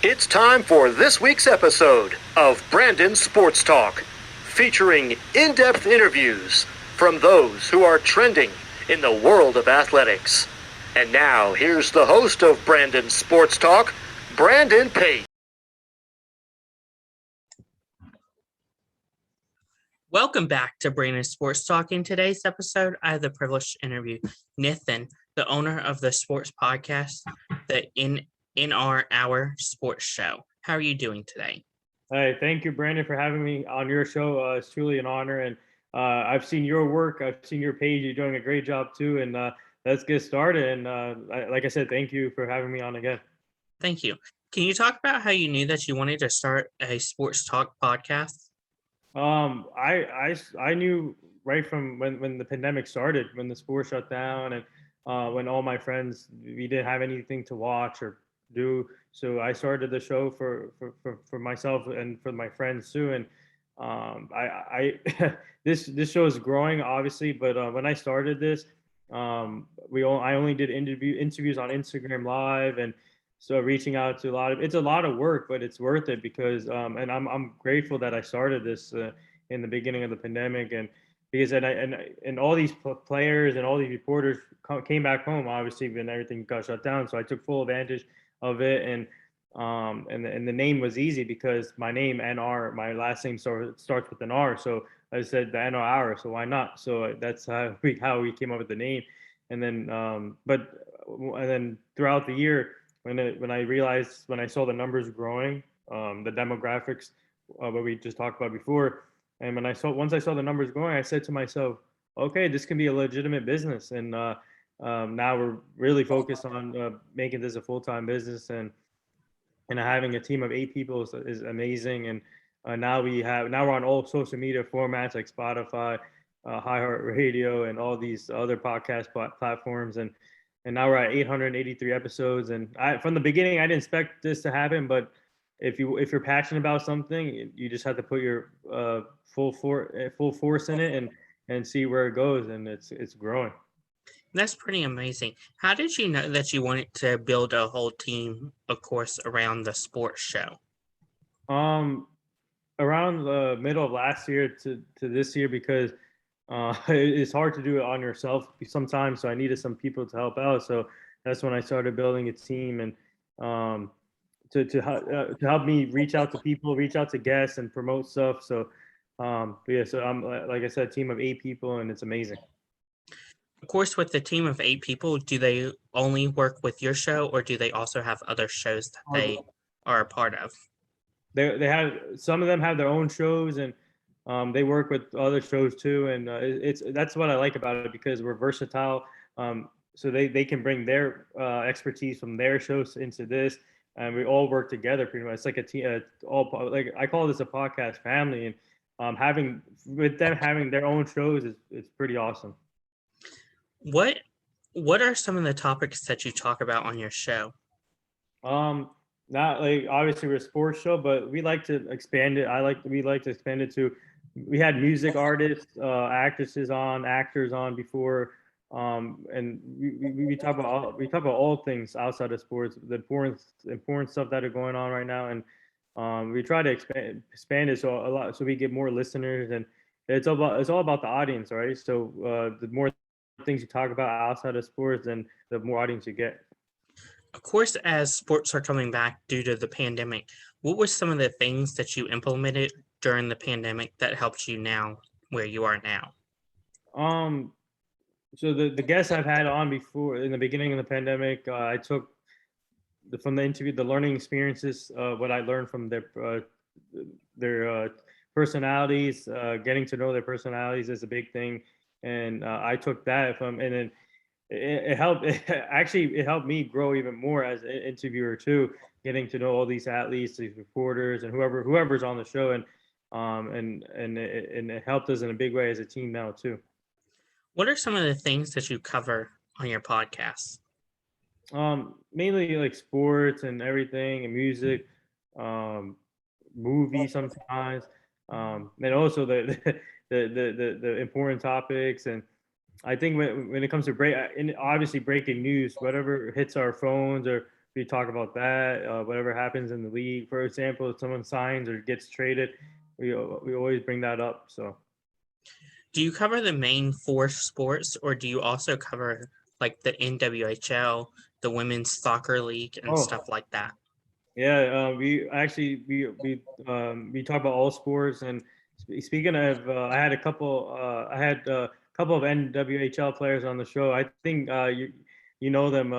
It's time for this week's episode of Brandon Sports Talk, featuring in-depth interviews from those who are trending in the world of athletics. And now, here's the host of Brandon Sports Talk, Brandon Pate. Welcome back to Brandon Sports Talk. In today's episode, I have the privilege to interview Nathan, the owner of the sports podcast, the In Our Hour Sports Show. How are you doing today? Hey, thank you, Brandon, for having me on your show. It's truly an honor, and I've seen your work. I've seen your page. You're doing a great job too. And let's get started. And like I said, thank you for having me on again. Thank you. Can you talk about how you knew that you wanted to start a sports talk podcast? I knew right from when the pandemic started, when the sports shut down, and when all my friends, we didn't have anything to watch or do. So I started the show for myself and for my friends too. And I this show is growing obviously, but when I started this, I only did interviews on Instagram Live, and so reaching out to it's a lot of work, but it's worth it because and I'm grateful that I started this in the beginning of the pandemic, and because and all these players and all these reporters came back home obviously when everything got shut down, so I took full advantage of it. And the name was easy because my name NR, my last name starts with an R, so I said the NR Hour, so why not? So that's how we came up with the name. And then and then throughout the year, when I saw the numbers growing, the demographics, what we just talked about before, and once I saw the numbers growing, I said to myself, okay, this can be a legitimate business. And now we're really focused on making this a full-time business, and having a team of 8 people is amazing. And now we're on all social media formats like Spotify, iHeartRadio, and all these other podcast platforms. And now we're at 883 episodes. And from the beginning, I didn't expect this to happen, but if you're passionate about something, you just have to put your full force in it and see where it goes. And it's growing. That's pretty amazing. How did you know that you wanted to build a whole team, of course, around the sports show? Around the middle of last year to this year, because it's hard to do it on yourself sometimes. So I needed some people to help out. So that's when I started building a team, and to help me reach out to people, reach out to guests, and promote stuff. So so I'm, like I said, a team of 8 people, and it's amazing. Of course, with the team of 8 people, do they only work with your show, or do they also have other shows that they are a part of? They have, some of them have their own shows, and they work with other shows too. And that's what I like about it, because we're versatile. So they can bring their expertise from their shows into this, and we all work together pretty much. It's like a team. Like I call this a podcast family, and having their own shows is pretty awesome. What are some of the topics that you talk about on your show? Not like, obviously we're a sports show, but we like to expand it. We like to expand it to, we had music artists, actors on before, and we talk about all things outside of sports, the important stuff that are going on right now, and we try to expand it so we get more listeners, and it's all about the audience, right? So the more things you talk about outside of sports, then the more audience you get. Of course, as sports are coming back due to the pandemic, what were some of the things that you implemented during the pandemic that helped you now where you are now? So the guests I've had on before in the beginning of the pandemic, I took from the interview, the learning experiences, what I learned from their personalities, getting to know their personalities is a big thing. And I took that and then it helped. It helped me grow even more as an interviewer too, getting to know all these athletes, these reporters, and whoever's on the show, and it helped us in a big way as a team now too. What are some of the things that you cover on your podcast? Mainly like sports and everything, and music, movies sometimes, and also the important topics. And I think when it comes to obviously breaking news, whatever hits our phones or we talk about that. Whatever happens in the league, for example, if someone signs or gets traded, we always bring that up. So Do you cover the main four sports, or do you also cover like the NWHL, the women's soccer league, and oh stuff like that? yeah, we actually we talk about all sports. And speaking of, I had a couple of NWHL players on the show. I think you know them,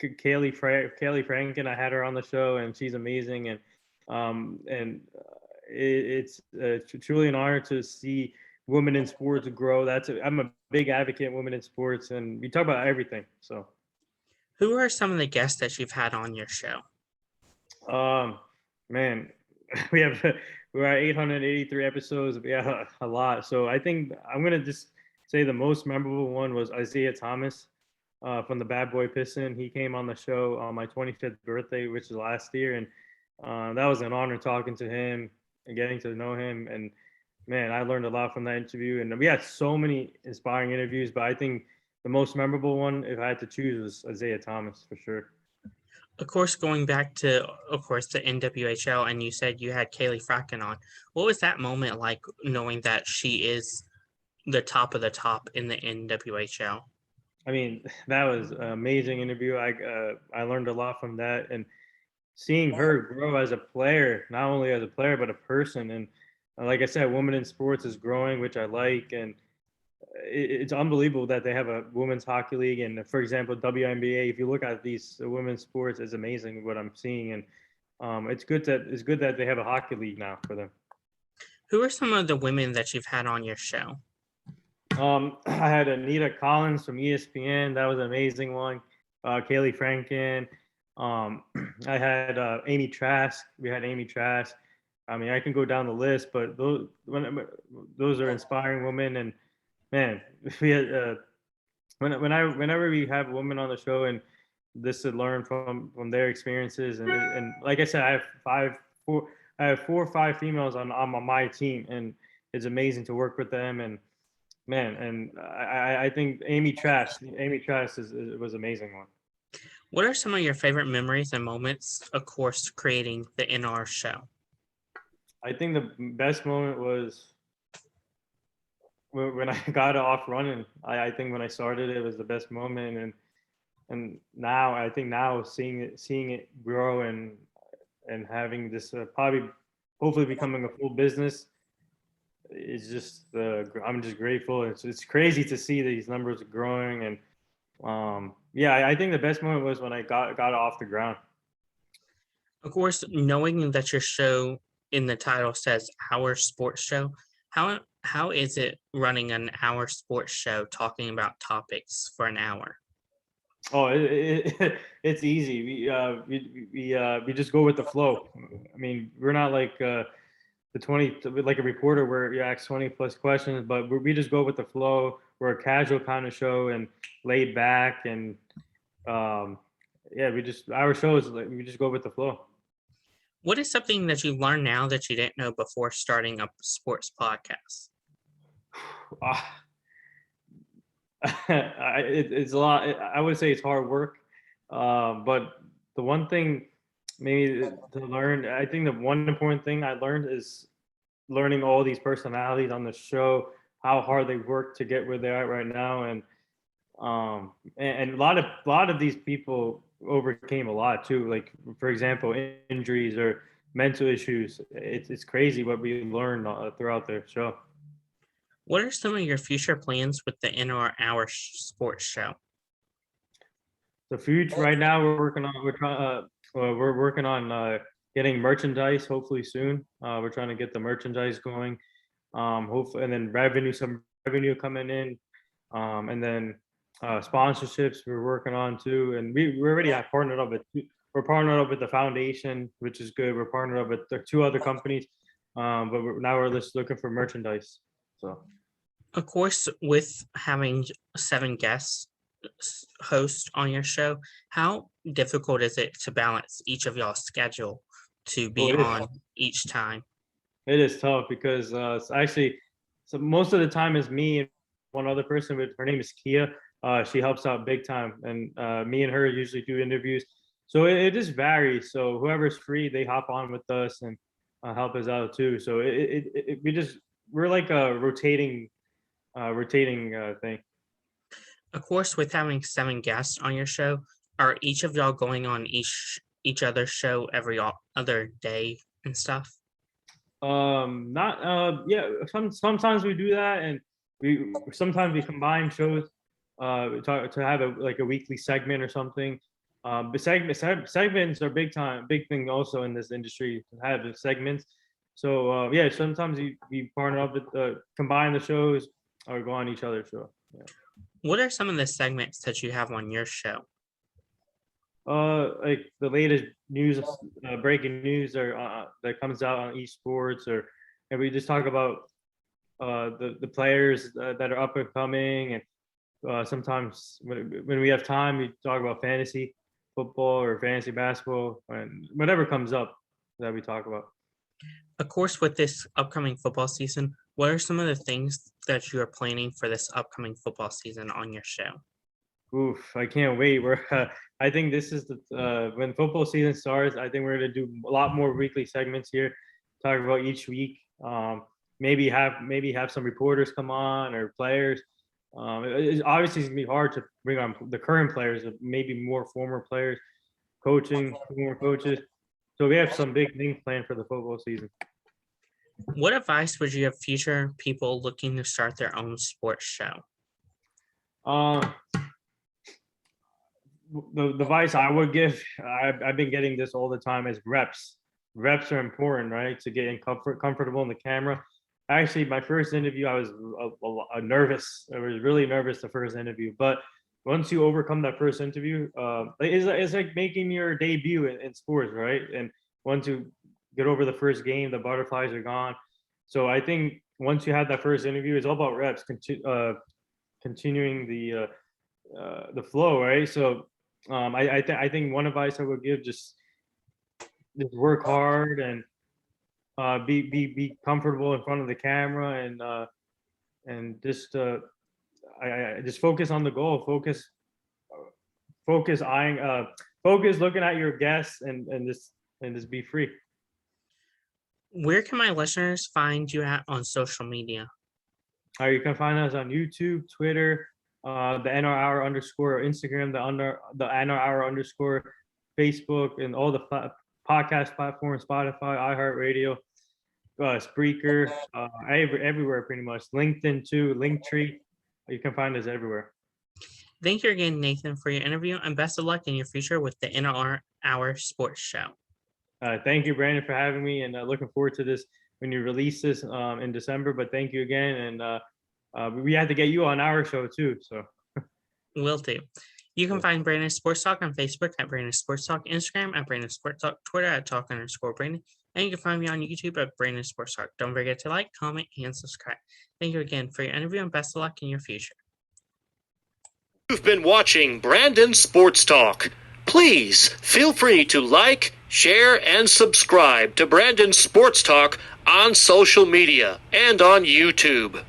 Kaylee Franken. I had her on the show, and she's amazing. And it's truly an honor to see women in sports grow. I'm a big advocate of women in sports, and we talk about everything. So. Who are some of the guests that you've had on your show? Um, man, we have we're at 883 episodes. We have a lot. So I think I'm gonna just say the most memorable one was Isaiah Thomas, from the Bad Boy Piston. He came on the show on my 25th birthday, which is last year, and that was an honor talking to him and getting to know him. And man, I learned a lot from that interview. And we had so many inspiring interviews, but I think the most memorable one, if I had to choose, was Isaiah Thomas for sure. Of course, going back to, of course, the NWHL, and you said you had Kaylee Fracken on. What was that moment like, knowing that she is the top of the top in the NWHL? I mean, that was an amazing interview. I learned a lot from that, and seeing her grow as a player, not only as a player but a person. And like I said, women in sports is growing, which I like. And it's unbelievable that they have a women's hockey league. And for example, WNBA. If you look at these women's sports, it's amazing what I'm seeing. And it's good that they have a hockey league now for them. Who are some of the women that you've had on your show? I had Anita Collins from ESPN. That was an amazing one. Kaylee Franken. I had Amy Trask. We had Amy Trask. I mean, I can go down the list, but those are inspiring women. And man, we had whenever we have women on the show, and this to learn from their experiences. And like I said, I have 4 or 5 females on my team, and it's amazing to work with them. And man, and I think Amy Trask was an amazing one. What are some of your favorite memories and moments, of course, creating the NR show? I think the best moment was when I got off running. I think when I started, it was the best moment. And now I think seeing it grow, and having this probably hopefully becoming a full business, it's just I'm just grateful. It's crazy to see these numbers growing. And yeah, I think the best moment was when I got off the ground. Of course, knowing that your show in the title says Our Sports Show, how is it running an hour sports show talking about topics for an hour? Oh, it's easy. We just go with the flow. I mean, we're not like like a reporter where you ask 20 plus questions, but we just go with the flow. We're a casual kind of show and laid back. And yeah, our show is like, we just go with the flow. What is something that you learned now that you didn't know before starting a sports podcast? It's a lot. I would say it's hard work, but the one thing maybe to learn, I think the one important thing I learned is learning all these personalities on the show, how hard they work to get where they're at right now. And a lot of these people overcame a lot too. Like for example, injuries or mental issues. It's crazy what we learned throughout the show. What are some of your future plans with the NR Hour Sports Show? The future right now, we're working on getting merchandise hopefully soon. We're trying to get the merchandise going. Hopefully, and then some revenue coming in, and then sponsorships we're working on too. And we already have partnered up we're partnered up with the foundation, which is good. We're partnered up with the 2 other companies, but now we're just looking for merchandise. So, of course, with having 7 guests host on your show, how difficult is it to balance each of y'all's schedule to be on each time? It is tough because it's actually, so most of the time is me and one other person. Her name is Kia. She helps out big time, and me and her usually do interviews. So it just varies. So whoever's free, they hop on with us and help us out too. So we're like a rotating thing. Of course, with having 7 guests on your show, are each of y'all going on each other's show every other day and stuff? Not yeah. Sometimes we do that, and sometimes we combine shows. We talk to have a weekly segment or something. But segments are big thing also in this industry to have the segments. So yeah, sometimes we partner up with combine the shows or go on each other's show. Yeah. What are some of the segments that you have on your show? Like the latest news, breaking news, or that comes out on esports, and we just talk about the players that are up and coming, and sometimes when we have time, we talk about fantasy football or fantasy basketball, and whatever comes up that we talk about. Of course, with this upcoming football season, what are some of the things that you are planning for this upcoming football season on your show? Oof, I can't wait. I think this is when football season starts. I think we're gonna do a lot more weekly segments here, talk about each week. Maybe have some reporters come on or players. It's obviously gonna be hard to bring on the current players, but maybe more former players, more coaches. So we have some big things planned for the football season. What advice would you have future people looking to start their own sports show? The advice I would give, I've been getting this all the time, is reps. Reps are important, right? To get comfortable in the camera. Actually, my first interview, I was nervous. I was really nervous the first interview, but once you overcome that first interview, it's like making your debut in sports, right? And once you get over the first game, the butterflies are gone. So I think once you have that first interview, it's all about reps, continuing the flow, right? So I think one advice I would give, just work hard and be comfortable in front of the camera, and just I just focus on the goal. Focus looking at your guests, and just be free. Where can my listeners find you at on social media? You can find us on YouTube, Twitter, the NR Hour _ Instagram, the NR Hour _ Facebook, and all the podcast platforms, Spotify, iHeartRadio, Spreaker, everywhere pretty much. LinkedIn too, Linktree. You can find us everywhere. Thank you again, Nathan, for your interview, and best of luck in your future with the NR Hour Sports Show. Thank you, Brandon, for having me, and looking forward to this when you release this in December. But thank you again, and we had to get you on our show too. So will do. You can find Brandon Sports Talk on Facebook at Brandon Sports Talk, Instagram at Brandon Sports Talk, Twitter at Talk_Brandon, and you can find me on YouTube at Brandon Sports Talk. Don't forget to like, comment, and subscribe. Thank you again for your interview, and best of luck in your future. You've been watching Brandon Sports Talk. Please feel free to like, share, and subscribe to Brandon Sports Talk on social media and on YouTube.